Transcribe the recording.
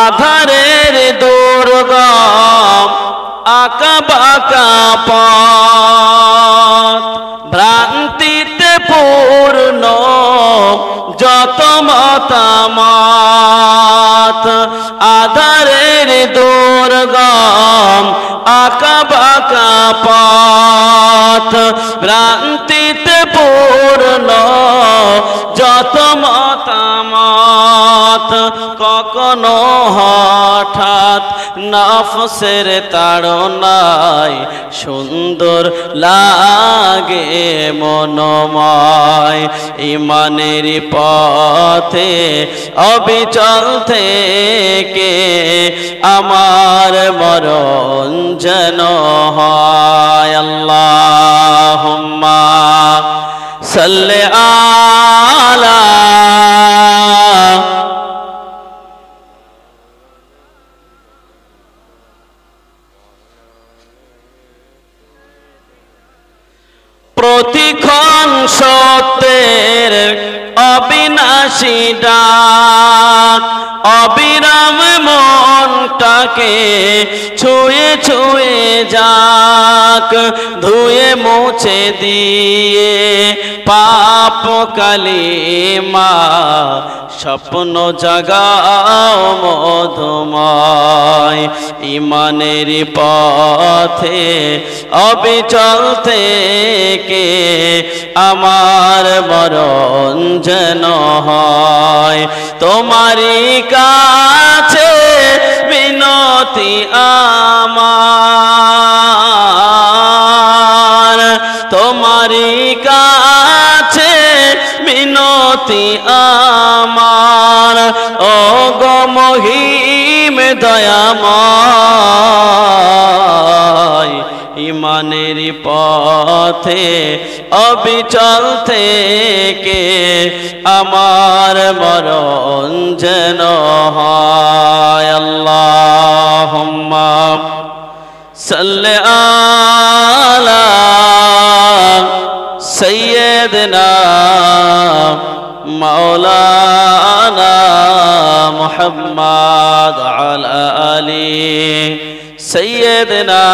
আধারের দুর্গম আঁকা বাঁকা পথ, ভ্রান্তিতে পূর্ণ যত মতামত। আধারের দুর্গম আঁকা বাঁকা পথ, ভ্রান্তিতে পূর্ণ যত মতামত। কখনো হঠাৎ নফসের তাড়নায় সুন্দর লাগে মনোময়। ইমানের পথে অবিচল থেকে আমার মরণ যেন হয়। আল্লাহুম্মা সাল্লি আলা প্রতিক্ষণ সত্যের অবিনাশী ডাক, অবিরাম মনটাকে ছুঁয়ে ছুঁয়ে যাক। ধুয়ে মুছে দিয়ে পাপ কালিমা, স্বপ্ন জাগাও মধুময়। ইমানের পথে অবিচল থেকে আমার মরণ যেন হয়। তোমারই কাছে বিনতি আমার, তোমারই কাছে বিনতি আমার। ও গো মহিম দয়াময়, ইমানের পথে অবিচল থেকে আমার মরণ যেন হয়। আল্লাহুম্মা সাল্লি আলা সাইয়্যিদিনা মাওলানা মুহাম্মদ আলা আলি সাইয়্যিদিনা